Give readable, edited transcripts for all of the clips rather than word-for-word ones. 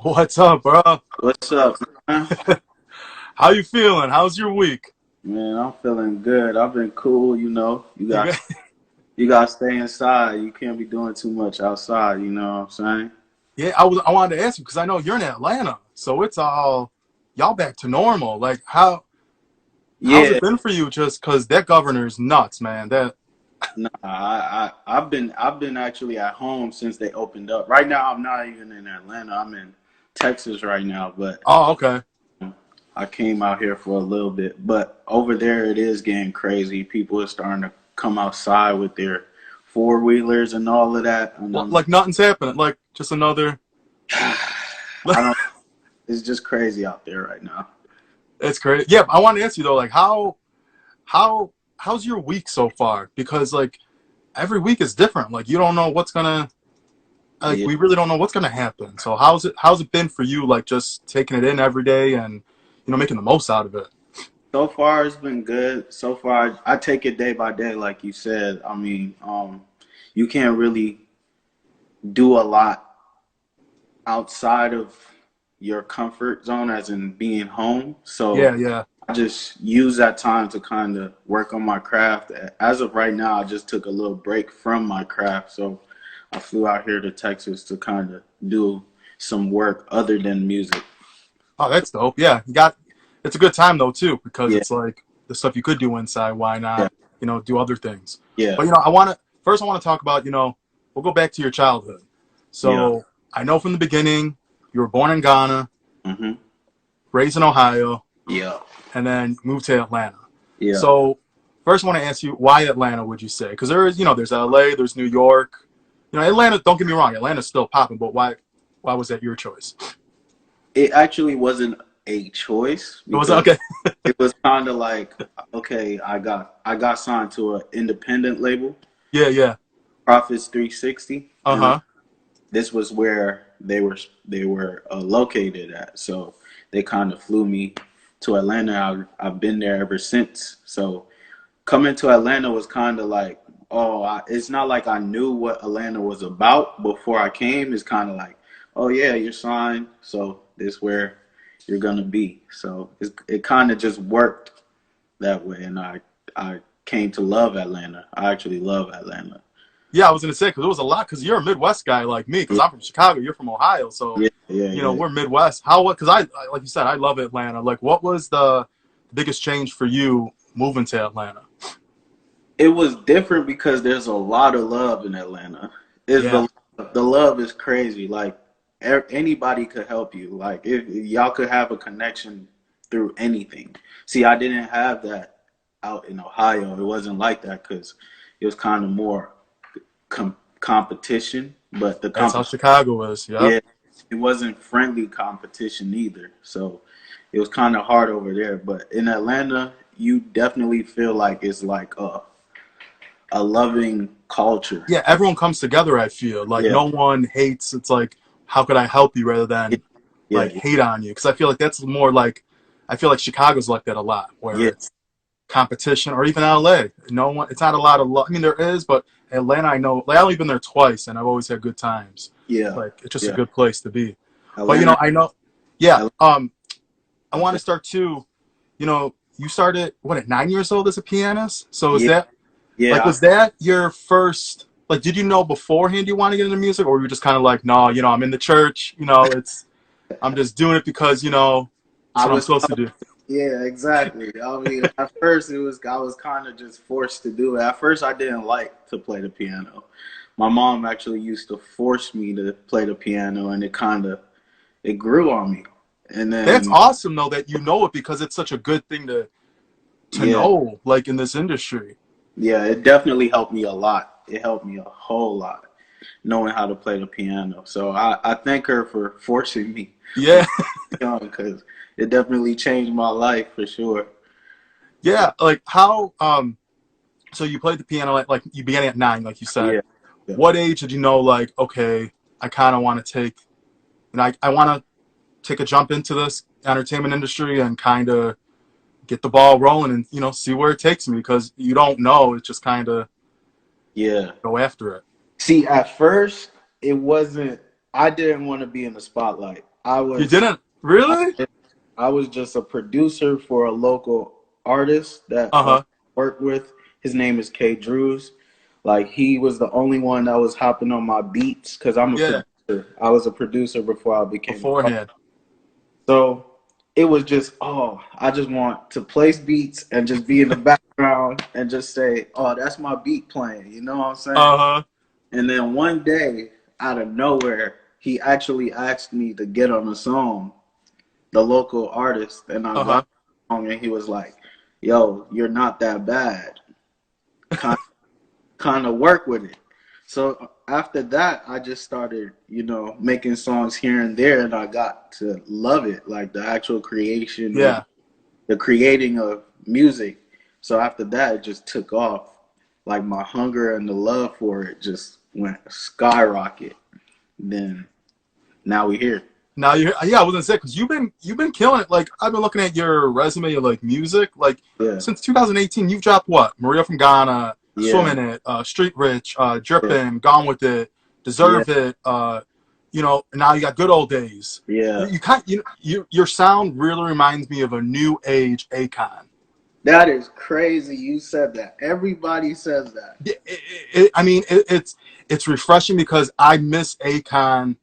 What's up, bro? What's up, man? How you feeling? How's your week? Man, I'm feeling good. I've been cool, you know. You You got got- you got to stay inside. You can't be doing too much outside, you know what I'm saying? yeah, I wanted to ask you because I know you're in Atlanta, so it's all y'all back to normal. Like how's Yeah, it been for you? Just because that governor's nuts, man. That nah, I've been actually at home since they opened up. Right now I'm not even in Atlanta. I'm in Texas right now, but oh okay. I came out here for a little bit. But over there it is getting crazy. People are starting to come outside with their four-wheelers and all of that, and Well, I'm like nothing's happening. Like just another. I don't it's just crazy out there right now. It's crazy. Yeah, I want to ask you though, like how's your week so far? Because like every week is different. Like you don't know what's gonna like Yeah. we really don't know what's gonna happen. So how's it been for you? Like just taking it in every day and making the most out of it. So far, it's been good. So far, I take it day by day, like you said. I mean, you can't really do a lot outside of your comfort zone, as in being home. Yeah, So yeah. I just use that time to kind of work on my craft. As of right now, I just took a little break from my craft. So I flew out here to Texas to kind of do some work other than music. Oh, that's dope. Yeah, you got. It's a good time though too because Yeah, it's like the stuff you could do inside. Why yeah, not? Do other things. yeah, But I want to talk about. We'll go back to your childhood. yeah. So I know from the beginning you were born in Ghana, Hmm. raised in Ohio, Yeah, and then moved to Atlanta. yeah. So first, I want to ask you why Atlanta? Would you say? Because there's LA, there's New York. Atlanta. Don't get me wrong, Atlanta's still popping. But why? Why was that your choice? It actually wasn't a choice It was because okay. it was kind of like, okay, I got signed to an independent label, Yeah, yeah. Profits 360, and Uh-huh. this was where they were located at. So they kind of flew me to Atlanta. I've been there ever since. So coming to Atlanta was kind of like, it's not like I knew what Atlanta was about before I came. It's kind of like, oh yeah, you're signed, so this is where you're gonna be. So it kind of just worked that way, and I came to love Atlanta. I actually love Atlanta. Yeah, I was gonna say because it was a lot. Because you're a Midwest guy like me. Because Yeah, I'm from Chicago. You're from Ohio. So, yeah, yeah, yeah. we're Midwest. How what? Because like you said, I love Atlanta. Like, what was the biggest change for you moving to Atlanta? It was different because there's a lot of love in Atlanta. Is Yeah, the love is crazy. Like anybody could help you. Like if y'all could have a connection through anything. See, I didn't have that out in Ohio. It wasn't like that because it was kind of more competition. But the that's how competition, Chicago is. Yep. yeah, it wasn't friendly competition either. So it was kind of hard over there. But in Atlanta, you definitely feel like it's like a loving culture. Yeah, everyone comes together. I feel like Yeah, no one hates. It's like, how could I help you rather yeah, than yeah, like hate on you? Because I feel like that's more like I feel like Chicago's like that a lot, where yeah, it's competition, or even LA. No one. It's not a lot of love. I mean, there is, but Atlanta, I know. Like, I've only been there twice, and I've always had good times. yeah, Like it's just a yeah. good place to be. But Atlanta, I know. Yeah. Atlanta, I want to start too. You started what at 9 years old as a pianist. So is yeah, that like yeah. was that your first? Like, did you know beforehand you want to get into music, or were you just kind of like, no, I'm in the church. I'm just doing it because I that's what I'm was, supposed to do. yeah, exactly. I mean, at first I was kind of just forced to do it. At first, I didn't like to play the piano. My mom actually used to force me to play the piano, and it grew on me. And That's then, awesome though that you know it because it's such a good thing to yeah, know, like in this industry. yeah, it definitely helped me a lot. It helped me a whole lot knowing how to play the piano. So I thank her for forcing me when Yeah, I was young because it definitely changed my life for sure. yeah. Like how so you played the piano like you began at 9, like you said. Yeah, yeah. What age did you know like okay, I kind of want to take I want to take a jump into this entertainment industry and kind of get the ball rolling and see where it takes me because you don't know, it's just kind of Yeah. go after it. See, at first, it wasn't, I didn't want to be in the spotlight. I You was didn't really? I was just a producer for a local artist that Uh huh. worked with. His name is K. Drews. Like he was the only one that was hopping on my beats because I'm a Yeah. producer. I was a producer before I became a car. Beforehand. So it was just, I just want to place beats and just be in the background and just say, oh, that's my beat playing. You know what I'm saying? Uh huh. And then one day, out of nowhere, he actually asked me to get on the song, the local artist, and I Uh got huh. the song, and he was like, "Yo, you're not that bad. Kind of work with it." So after that, I just started, making songs here and there, and I got to love it, like the actual creation of Yeah. the creating of music. So after that, it just took off. Like my hunger and the love for it just went skyrocket. Then now we here. Now you, yeah, I was gonna say because you've been killing it. Like I've been looking at your resume of like music. Like Yeah, since 2018, you've dropped what? Maria from Ghana, yeah, Swimming It, Street Rich, yeah, Drippin', Gone with It, yeah, Deserve It. Now you got Good Old Days. yeah. Your sound really reminds me of a new age Akon. That is crazy. You said that. Everybody says that. I mean, it's refreshing because I miss Akon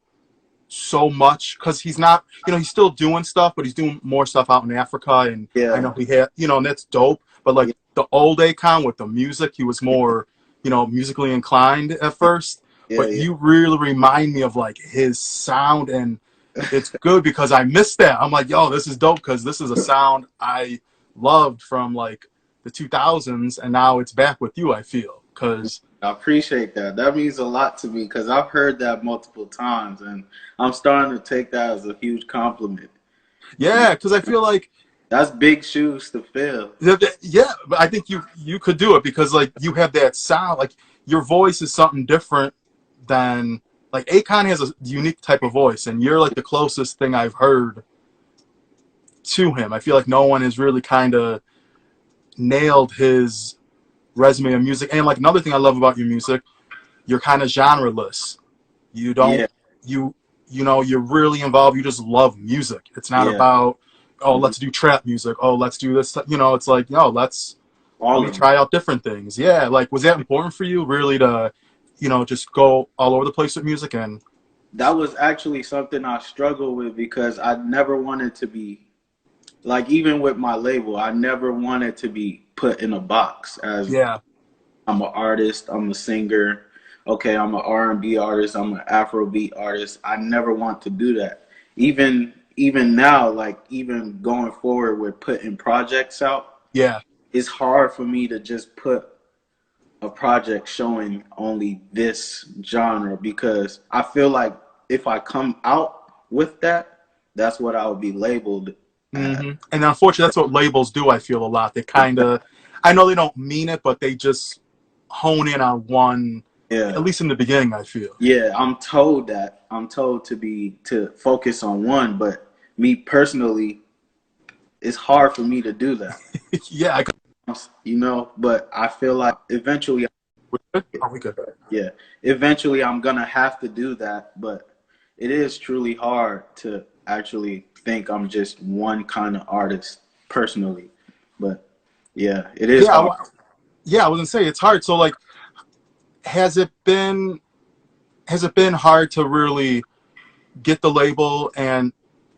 so much because he's not, he's still doing stuff, but he's doing more stuff out in Africa. And I Yeah, know he had, and that's dope. But like yeah, the old Akon with the music, he was more, musically inclined at first. yeah, But yeah. you really remind me of like his sound, and it's good because I missed that. I'm like, yo, this is dope because this is a sound I loved from like the 2000s, and now it's back with you. I feel because I appreciate that. That means a lot to me because I've heard that multiple times, and I'm starting to take that as a huge compliment. You yeah, because I feel like That's big shoes to fill. yeah, but I think you could do it because like you have that sound. Like your voice is something different than like Akon has a unique type of voice, and you're like the closest thing I've heard to him. I feel like no one has really kind of nailed his resume of music. And like another thing I love about your music, you're kind of genreless. You don't Yeah, you you're really involved. You just love music. It's not yeah. about, oh, Mhm. let's do trap music. Oh, let's do this. It's like, no, let All me of them. try out different things. Yeah, like was that important for you really to, just go all over the place with music and That was actually something I struggled with because I never wanted to be like even with my label, I never wanted to be put in a box as yeah, I'm an artist, I'm a singer, okay, I'm an R&B artist, I'm an Afrobeat artist. I never want to do that. Even now, like even going forward with putting projects out, yeah, it's hard for me to just put a project showing only this genre because I feel like if I come out with that, that's what I would be labeled as. And unfortunately, that's what labels do. I feel a lot. They kind of, I know they don't mean it, but they just hone in on one. At Yeah. least in the beginning, I feel. Yeah, I'm told that. I'm told to focus on one, but me personally, it's hard for me to do that. Yeah, But I feel like eventually, are we good? yeah, eventually I'm gonna have to do that, but it is truly hard to actually think I'm just one kind of artist personally. But yeah, it is Yeah, hard. yeah. I was gonna say it's hard. So like, has it been has it been hard to really get the label and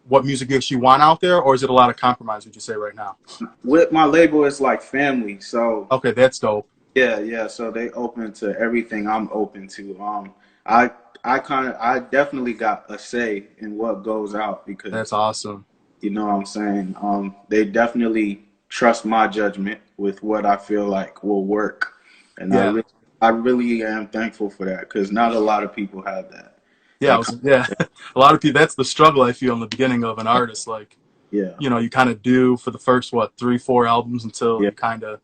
what music you actually want out there, or is it a lot of compromise? Would you say right now? With my label, it's like family, so Okay, that's dope. yeah, yeah. So they open to everything I'm open to. I I definitely got a say in what goes out That's because awesome. you know what I'm saying. They definitely trust my judgment with what I feel like will work, and Yeah, I really am thankful for that because not a lot of people have that. yeah. That Yeah. A lot of people. That's the struggle I feel in the beginning of an artist. Like, yeah, you kind of do for the first what 3, 4 albums until yeah, you kind of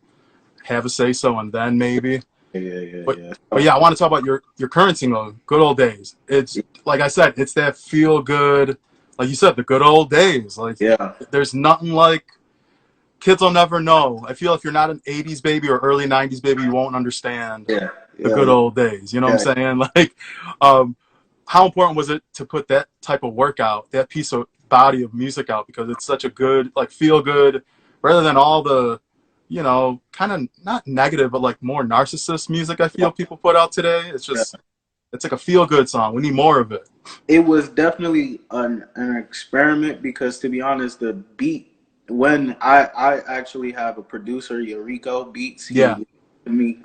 have a say so, and then maybe. yeah, yeah, But yeah. but yeah, I want to talk about your current single, "Good Old Days." It's like I said, it's that feel good, like you said, the good old days. Like Yeah, there's nothing like kids will never know. I feel if you're not an '80s baby or early '90s baby, you won't understand yeah, the yeah, good yeah, old days. You know what yeah. I'm saying? Like, um, how important was it to put that type of work out, that piece of body of music out, because it's such a good, like, feel good, rather than all the, kind of not negative, but like more narcissist music I feel people put out today. It's Yeah. just, it's like a feel good song. We need more of it. It was definitely an experiment because, to be honest, the beat, when I actually have a producer, Eureka Beats, he Yeah. listened to me.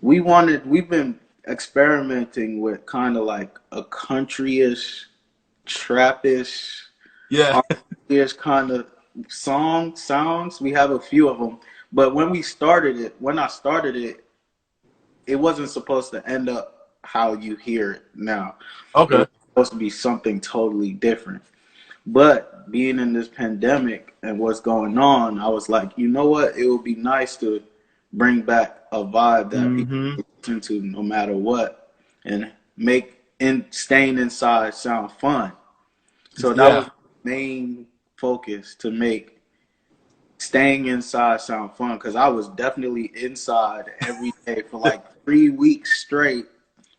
We've been experimenting with kind of like a countryish, trappish, Yeah. R&B-ish kind of sounds. We have a few of them, but when I started it, it wasn't supposed to end up how you hear it now. It was Okay. supposed to be something totally different. But being in this pandemic and what's going on, I was like, you know what? It would be nice to bring back a vibe that people Mm-hmm. listen to no matter what, and make staying inside sound fun. So that was Yeah. the main focus, to make staying inside sound fun, because I was definitely inside every day for like 3 weeks straight,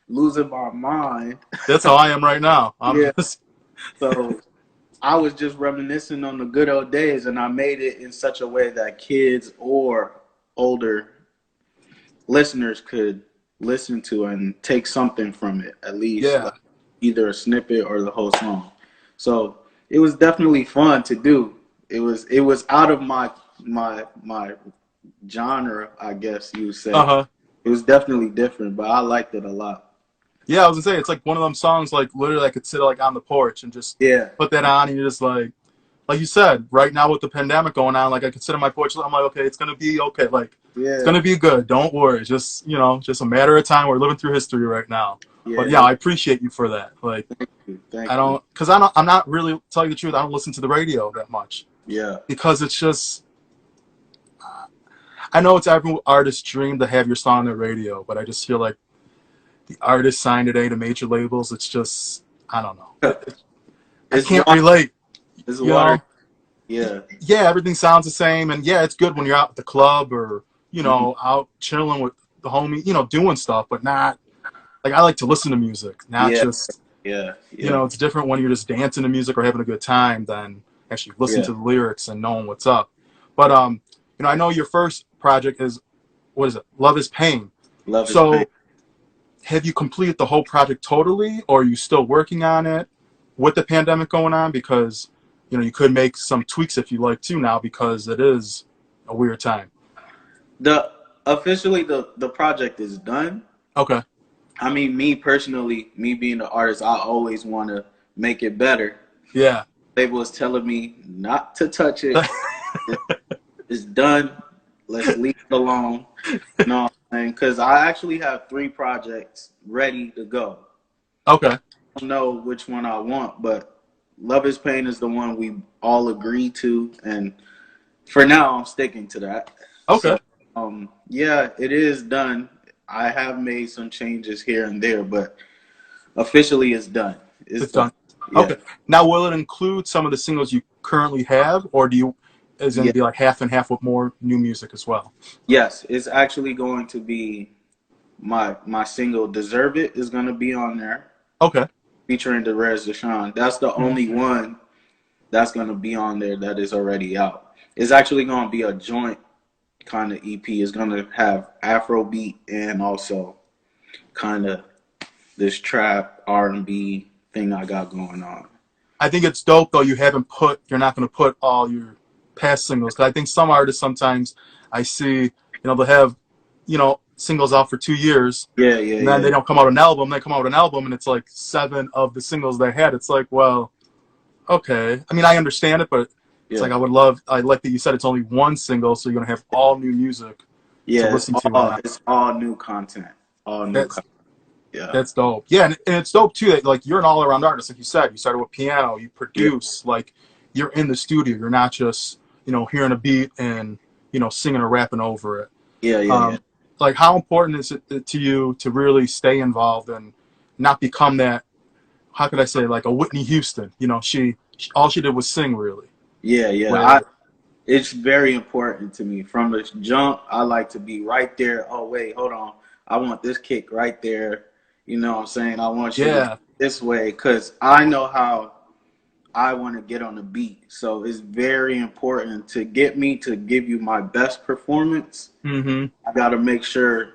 losing my mind. That's how I am right now. I'm Yeah. just, So I was just reminiscing on the good old days, and I made it in such a way that kids or older listeners could listen to and take something from it, at least yeah. like either a snippet or the whole song. So it was definitely fun to do. It was out of my genre, I guess you would say. Uh-huh. It was definitely different, but I liked it a lot. Yeah, I was gonna say, it's like one of them songs, like, literally I could sit like on the porch and just Yeah, put that on, and you're just like you said, right now with the pandemic going on, like, I could sit on my porch. I'm like, okay, it's gonna be okay. Like, it's yeah, gonna be good. Don't worry. Just, just a matter of time. We're living through history right now. But yeah, yeah. I appreciate you for that. Like, I Thank you. don't, because I'm not really, tell you the truth, I don't listen to the radio that much, Yeah, because it's just, I know it's every artist's dream to have your song on the radio, but I just feel like the artists signed today to major labels. It's just, I don't know. I it's can't water. relate. It's You water. know, Yeah. yeah, everything sounds the same, and yeah, it's good when you're out at the club, or Mhm. out chilling with the homie, doing stuff, but not like, I like to listen to music, not Yeah, just, yeah, yeah, it's different when you're just dancing to music or having a good time than actually listening yeah. to the lyrics and knowing what's up. But I know your first project is, what is it? Love is Pain. Love is pain. So have you completed the whole project totally, or are you still working on it with the pandemic going on? Because you could make some tweaks if you like to now, because it is a weird time. The Officially, the project is done. Okay. I mean, me personally, me being the artist, I always want to make it better. Yeah. Label was telling me not to touch it. It's done. Let's leave it alone. You know what I'm saying? Because I actually have 3 projects ready to go. Okay. I don't know which one I want, but Love is Pain is the one we all agree to, and for now, I'm sticking to that. Okay. So, yeah, it is done. I have made some changes here and there, but officially, it's done. It's It's done. done. Yeah, Okay. Now, will it include some of the singles you currently have, or is it going yeah, to be like half and half with more new music as well? yes. It's actually going to be my single "Deserve It" is going to be on there, Okay. featuring Derez Deshawn. That's the Mhm. only one that's going to be on there that is already out. It's actually going to be a joint kind of EP. It's going to have Afrobeat and also kind of this trap R&B thing I got going on. I think it's dope though. You're not going to put all your past singles, because I think some artists sometimes I see, they'll have, singles out for 2 years, Yeah, yeah, and then yeah, they don't come out an album. They come out with an album, and it's like 7 of the singles they had. It's like, well, okay. I mean, I understand it, but it's yeah, like, I like that you said it's only one single, so you're gonna have all new music to yeah. listen to on that. It's all new content, all new That's content. Yeah, that's dope. Yeah, and it's dope too that, like, you're an all around artist. Like you said, you started with piano, you yeah, produce, like, you're in the studio. You're not just hearing a beat and singing or rapping over it. yeah, yeah, yeah. Um, like, how important is it to you to really stay involved and not become that? How could I say, like a Whitney Houston? She all she did was sing, really. Yeah, yeah. Where It's very important to me. From the jump, I like to be right there. Oh, wait, hold on. I want this kick right there. You know what I'm saying? I want you to do Yeah. it this way because I know how I want to get on the beat. So it's very important to get me to give you my best performance. Mm-hmm. I got to make sure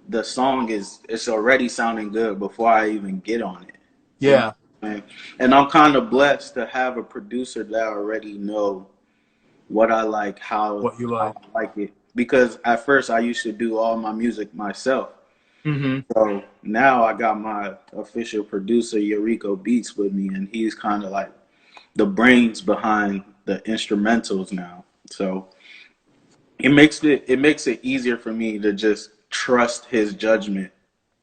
the song is it's already sounding good before I even get on it. You know Yeah. what I'm saying? And I'm kind of blessed to have a producer that already know what I like, What you how like. I like it. Because at first I used to do all my music myself. Mm-hmm. So now I got my official producer Eureka Beats with me, and he's kind of like the brains behind the instrumentals now. So it makes it easier for me to just trust his judgment.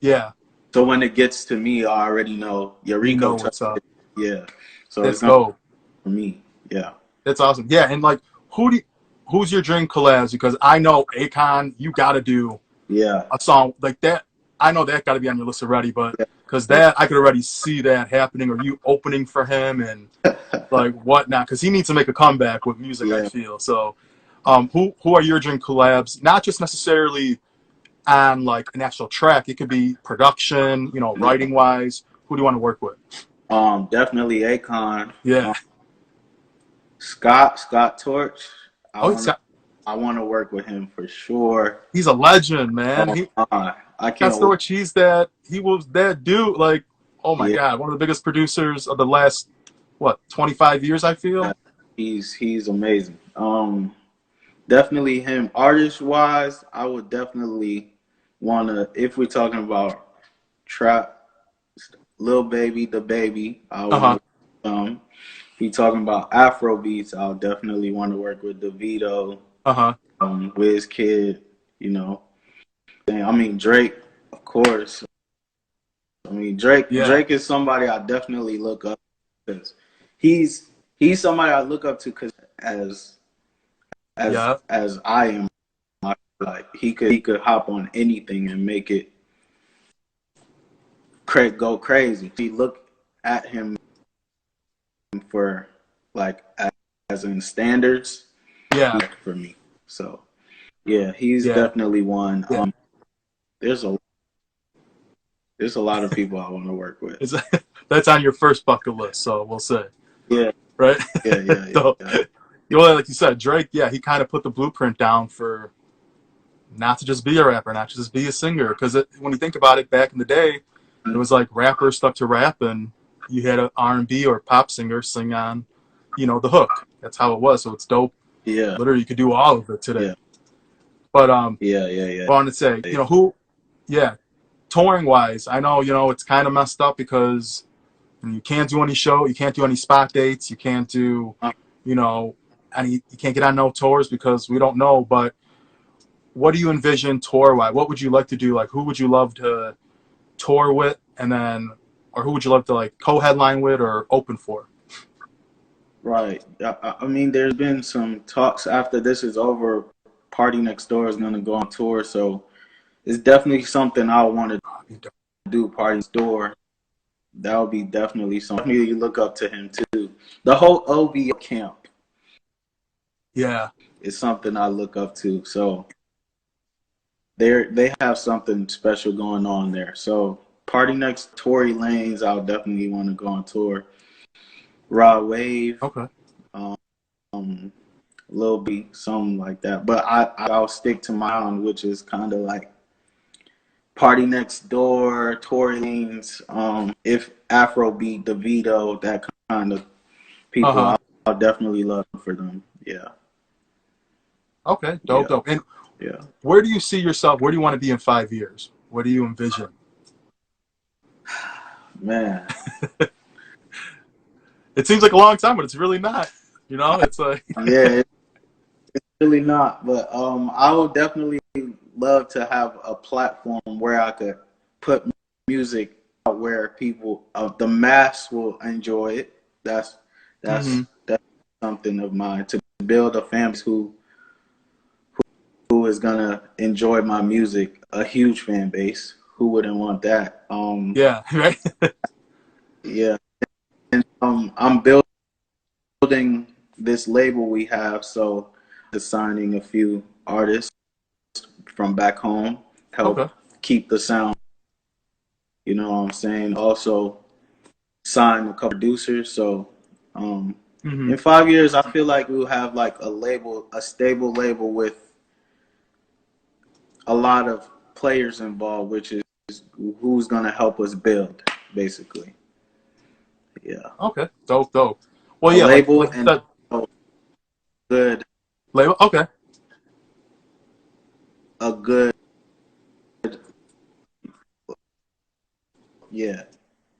Yeah. So when it gets to me, I already know You Eureka know touched what's up. it. Yeah. So it's That's gonna be dope. for me. Yeah. That's awesome. Yeah, and like, who's your dream collabs? Because I know Akon, you got to do Yeah. a song like that. I know that got to be on your list already, but because Yeah. that I could already see that happening, or you opening for him and like whatnot. Because he needs to make a comeback with music. I Yeah. feel so. Who are your dream collabs? Not just necessarily on like an actual track. It could be production, Yeah. writing wise. Who do you want to work with? Definitely Akon. Yeah. Scott Torch. I Oh, it's wanna I wanna work with him for sure. he's a legend, man. Oh my, I Scott can't wait. Storch, he was that dude. Like, oh my Yeah, God, one of the biggest producers of the last, what, 25 years, I feel? he's amazing. Definitely him. Artist wise, I would definitely wanna if we're talking about trap, Lil Baby, the Baby. I Uh wanna huh. if we talking about Afro beats, I'll definitely want to work with DeVito, Uh huh. Kid. You know, and I mean Drake, of course. I mean Yeah. Drake is somebody I definitely look up because he's he's somebody I look up to because as Yeah. as I am, like he could hop on anything and make it go crazy. If you look at him for like as in standards, Yeah. for me. So yeah, he's Yeah. definitely one. Yeah. There's a there's a lot of people I want to work with. It's, that's on your first bucket list, so we'll say. Yeah, Right? yeah. So, like you said, Drake, yeah, he kind of put the blueprint down for not to just be a rapper, not to just be a singer. Because when you think about it, back in the day, it was like rappers stuck to rap, and you had an R&B or pop singer sing on, the hook. That's how it was. So it's dope. Yeah, Literally, you could do all of it today. yeah, But yeah. I wanted to say, who, yeah, touring wise, I know it's kind of messed up because you can't do any show, you can't do any spot dates, you can't do, you know, you can't get on no tours because we don't know. But what do you envision tour wise? What would you like to do? Like, who would you love to tour with, and then, or who would you love to like co-headline with or open for? Right. I mean, there's been some talks after this is over. Party Next Door is gonna go on tour, so it's definitely something I want to do. Party Next Door. That would be definitely something you look up to him too. The whole OVO camp Yeah. is something I look up to. So they have something special going on there. So Party Next, Tory Lanez, I'll definitely want to go on tour. Rod Wave, Okay. um, Lil B, something like that. But I'll stick to my own, which is kind of like Party Next Door, Tory Lanez, if Afrobeat, DeVito, that kind of Uh people, huh. I'll definitely love for them. Yeah, Okay. Dope. yeah, Dope. And yeah. where do you see yourself? Where do you want to be in 5 years? What do you envision? Man, It seems like a long time, but it's really not. It's like, yeah, it's really not. But I would definitely love to have a platform where I could put music out where people, the mass will enjoy it. hmm That's something of mine to build a family who is gonna enjoy my music. A huge fan base. Who wouldn't want that? yeah, right. Yeah, and I'm building this label we have, so signing a few artists from back home Okay. help keep the sound. You know what I'm saying? Also signed a couple producers. So um, Hmm. in 5 years, I feel like we'll have like a stable label with a lot of players involved, which is who's gonna help us build, basically. Yeah, Okay, dope, dope. Well, a yeah, label like you and said, a good label. Okay, a good yeah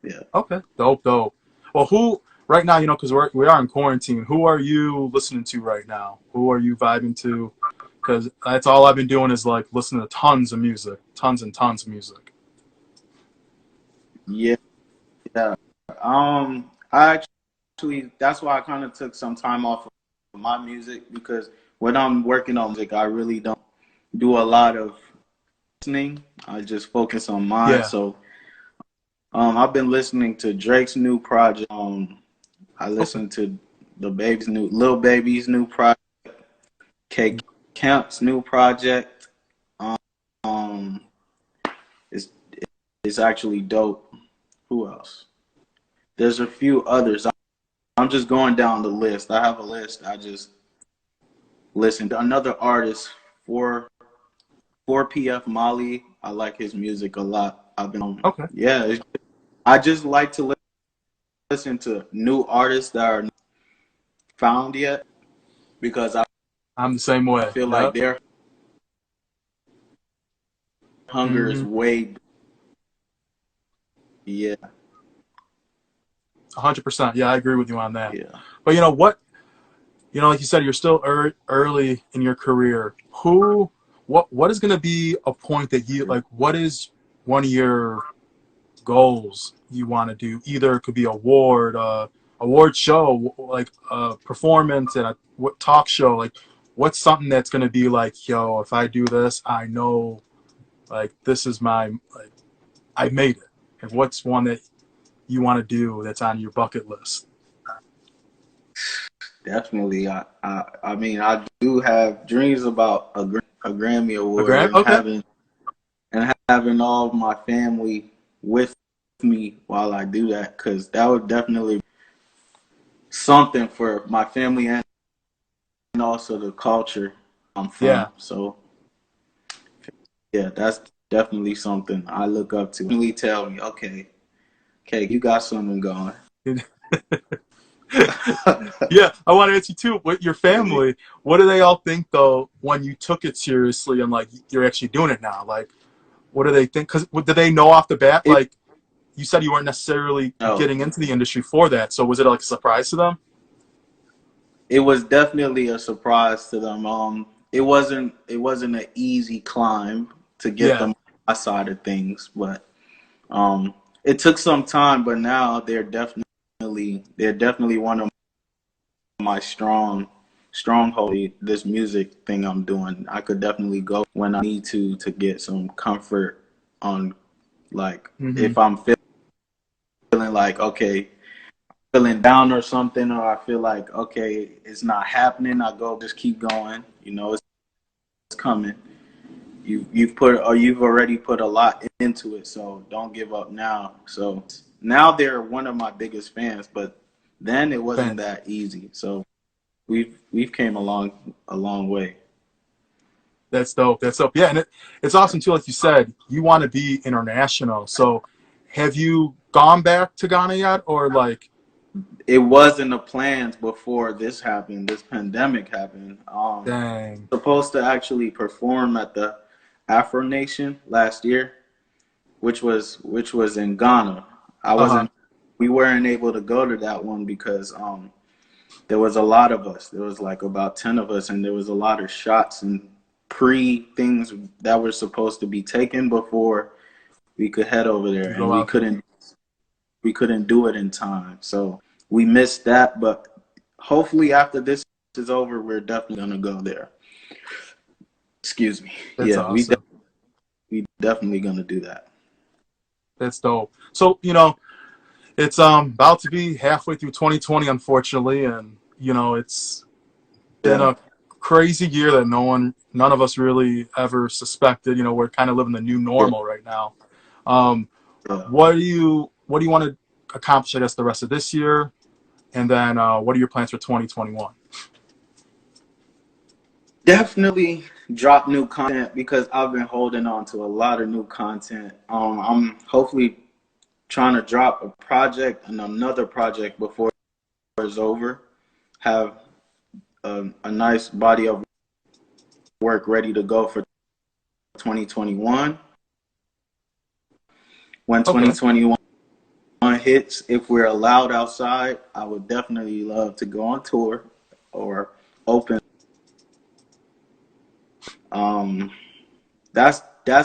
yeah. okay, dope, dope. Well, who right now? Because we are in quarantine. Who are you listening to right now? Who are you vibing to? Because that's all I've been doing is like listening to tons of music, tons and tons of music. Yeah, yeah. I actually that's why I kind of took some time off of my music because when I'm working on music, I really don't do a lot of listening. I just focus on mine. Yeah. So I've been listening to Drake's new project. I Okay. listened to Lil Baby's new project, K Camp's new project. Um, it's it's actually dope. Who else? There's a few others. I'm just going down the list. I have a list. I just listen to another artist for 4PF Molly. I like his music a lot. I've been Okay. yeah. I just like to listen to new artists that are found yet because I'm the same I way. feel like Yep. their hunger is Mm-hmm. way yeah 100%. Yeah, I agree with you on that. yeah. But you know what? Like you said, you're still early in your career. What is going to be a point that you like? What is one of your goals you want to do? Either it could be award show, like a performance at a talk show. Like, what's something that's going to be like, yo, if I do this, I know, like, this is like, I made it. And what's one that you want to do that's on your bucket list? Definitely. I mean, I do have dreams about a Grammy A award grant? and Okay. having all of my family with me while I do that because that would definitely be something for my family and also the culture I'm Yeah. from. So yeah, that's definitely something I look up to. Really tell me, okay, you got something going. Yeah, I want to ask you too. With your family, what do they all think though when you took it seriously and like you're actually doing it now? Like, what do they think? Because did they know off the bat? It, Like, you said you weren't necessarily no, getting into the industry for that. So was it like a surprise to them? it was definitely a surprise to them. It wasn't an easy climb to get Yeah, them on my side of things, but it took some time. But now they're definitely one of my stronghold. This music thing I'm doing, I could definitely go when I need to get some comfort on like hmm, if I'm feeling like okay feeling down or something, or I feel like okay, it's not happening. I go just keep going. It's coming. You've already put a lot into it, so don't give up now. So now they're one of my biggest fans, but then it wasn't fan. that easy. So we've came a long way. That's dope. That's dope. Yeah, and it's awesome too. Like you said, you want to be international. So, have you gone back to Ghana yet, or like, It wasn't the plans before this happened. This pandemic happened. dang, Supposed to actually perform at the Afro Nation last year, which was in Ghana. I uh huh, wasn't. We weren't able to go to that one because there was a lot of us. There was like about 10 of us, and there was a lot of shots and pre things that were supposed to be taken before we could head over there, to and go we out there? couldn't. We couldn't do it in time, so we missed that. But hopefully, after this is over, we're definitely gonna go there. Excuse me. That's Yeah, awesome. we definitely gonna do that. That's dope. So it's about to be halfway through 2020, unfortunately, and it's been Yeah. a crazy year that none of us really ever suspected. We're kind of living the new Yeah. normal right now. Um, Yeah. what do you want to accomplish, I guess, the rest of this year? And then what are your plans for 2021? Definitely drop new content because I've been holding on to a lot of new content. I'm hopefully trying to drop a project and another project before it's over. Have a nice body of work ready to go for 2021. When Okay. 2021 hits, if we're allowed outside, I would definitely love to go on tour or open. Um, that's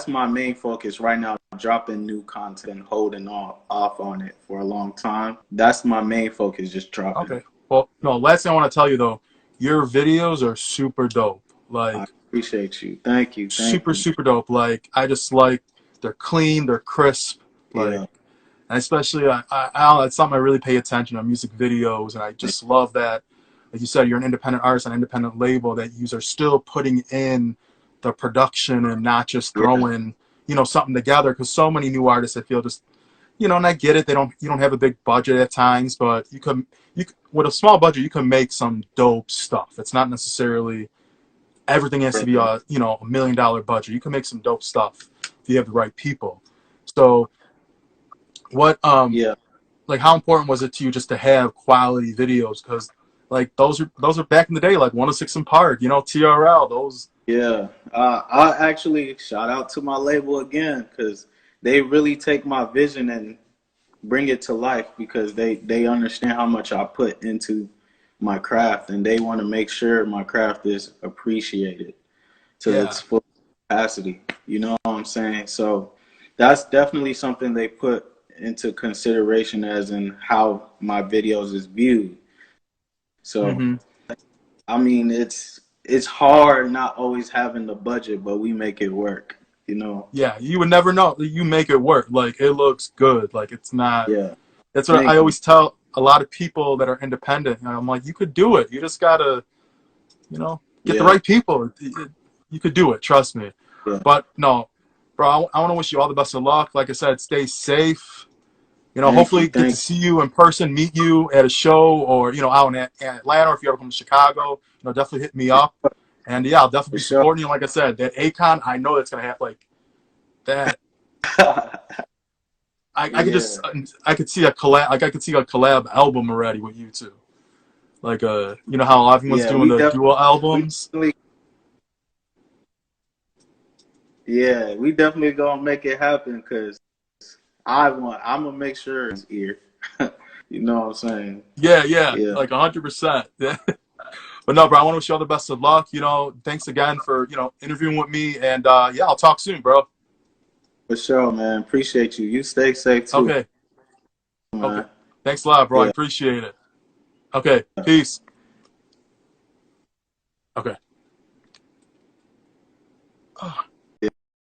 my main focus right now. Dropping new content, holding off on it for a long time. That's my main focus, just dropping. Okay. Well, no, last thing I want to tell you though, your videos are super dope. I Like appreciate you. Thank you. Thank super, you. super dope. Like I just like they're clean, they're crisp. Like, Yeah. and especially I it's something I really pay attention to music videos, and I just love that. Like you said, you're an independent artist, an independent label that you are still putting in the production and not just Yeah. throwing something together. Because so many new artists, I feel just and I get it. You don't have a big budget at times, but with a small budget, you can make some dope stuff. It's not necessarily everything has to be $1 million budget. You can make some dope stuff if you have the right people. So what Yeah. like how important was it to you just to have quality videos? Because like those are back in the day, like 106 and Park, TRL, those. Yeah. I actually shout out to my label again because they really take my vision and bring it to life because they understand how much I put into my craft and they want to make sure my craft is appreciated to Yeah. its full capacity. You know what I'm saying? So that's definitely something they put into consideration as in how my videos is viewed. So Hmm. I mean it's hard not always having the budget, but we make it work, you know. Yeah, you would never know. You make it work. Like it looks good. Like it's not. Yeah. That's what I Thank you. always tell a lot of people that are independent. I'm like, you could do it. You just gotta, get the Yeah. right people. You could do it. Trust me. Yeah. But no, bro, I want to wish you all the best of luck. Like I said, stay safe. Thank you. Hopefully get to Thank see you in person, meet you at a show or, out in Atlanta, or if you ever come to Chicago, definitely hit me you up. And yeah, I'll definitely for be sure. supporting you. Like I said, that Akon, I know that's going to have like that. I could just, Yeah. I could see a collab, like I could see a collab album already with you two. Like, how everyone's Yeah, doing the dual we albums. definitely yeah, we definitely gonna make it happen because I'm gonna make sure it's here. You know what I'm saying? Yeah, yeah, Yeah, like 100%. Yeah. But no, bro, I want to wish you all the best of luck. Thanks again for, interviewing with me. And yeah, I'll talk soon, bro. for sure, man. Appreciate you. You stay safe too, Okay. Okay. man. Thanks a lot, bro. I Yeah. appreciate it. Okay. Peace. Okay.